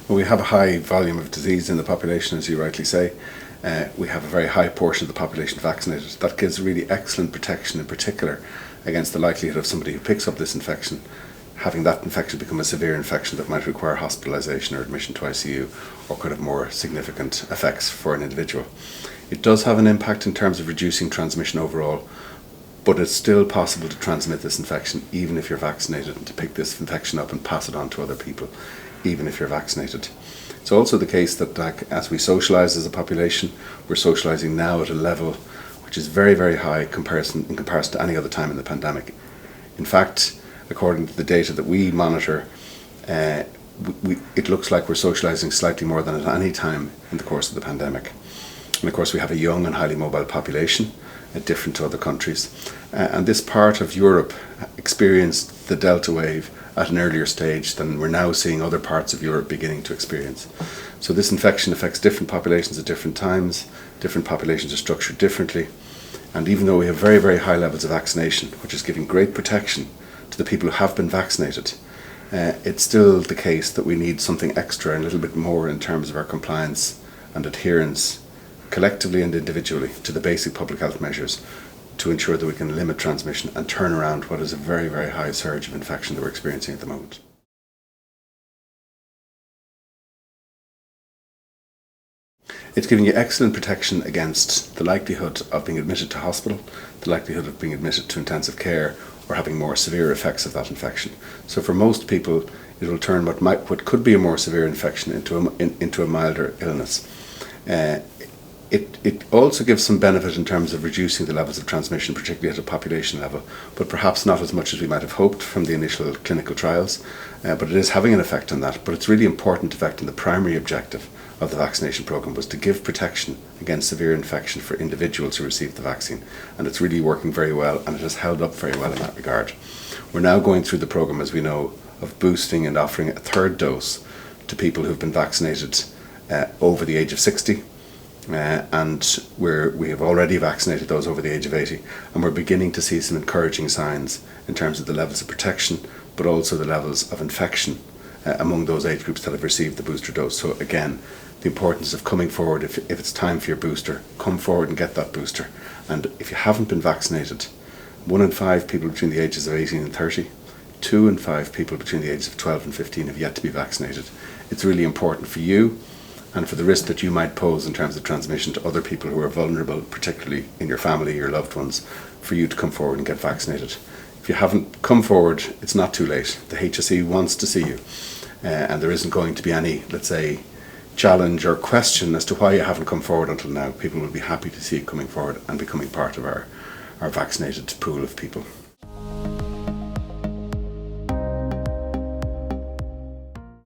Well, we have a high volume of disease in the population, as you rightly say. We have a very high portion of the population vaccinated. That gives really excellent protection, in particular, against the likelihood of somebody who picks up this infection having that infection become a severe infection that might require hospitalisation or admission to ICU, or could have more significant effects for an individual. It does have an impact in terms of reducing transmission overall, but it's still possible to transmit this infection even if you're vaccinated, and to pick this infection up and pass it on to other people even if you're vaccinated. It's also the case that as we socialise as a population, we're socialising now at a level which is very, very high in comparison to any other time in the pandemic. In fact, according to the data that we monitor, it looks like we're socialising slightly more than at any time in the course of the pandemic. And of course we have a young and highly mobile population, different to other countries. And this part of Europe experienced the Delta wave at an earlier stage than we're now seeing other parts of Europe beginning to experience. So this infection affects different populations at different times. Different populations are structured differently. And even though we have very, very high levels of vaccination, which is giving great protection to the people who have been vaccinated, it's still the case that we need something extra and a little bit more in terms of our compliance and adherence, collectively and individually, to the basic public health measures to ensure that we can limit transmission and turn around what is a very, very high surge of infection that we're experiencing at the moment. It's giving you excellent protection against the likelihood of being admitted to hospital, the likelihood of being admitted to intensive care, or having more severe effects of that infection. So for most people, it will turn what could be a more severe infection into a milder illness. It also gives some benefit in terms of reducing the levels of transmission, particularly at a population level, but perhaps not as much as we might have hoped from the initial clinical trials. But it is having an effect on that. But it's really important effect, and the primary objective of the vaccination programme was to give protection against severe infection for individuals who received the vaccine. And it's really working very well, and it has held up very well in that regard. We're now going through the programme, as we know, of boosting and offering a third dose to people who've been vaccinated over the age of 60. And we have already vaccinated those over the age of 80, and we're beginning to see some encouraging signs in terms of the levels of protection, but also the levels of infection among those age groups that have received the booster dose. So again, the importance of coming forward, if it's time for your booster, come forward and get that booster. And if you haven't been vaccinated, 1 in 5 people between the ages of 18 and 30, 2 in 5 people between the ages of 12 and 15 have yet to be vaccinated. It's really important for you and for the risk that you might pose in terms of transmission to other people who are vulnerable, particularly in your family, your loved ones, for you to come forward and get vaccinated. If you haven't come forward, it's not too late. The HSE wants to see you, and there isn't going to be any, let's say, challenge or question as to why you haven't come forward until now. People will be happy to see you coming forward and becoming part of our vaccinated pool of people.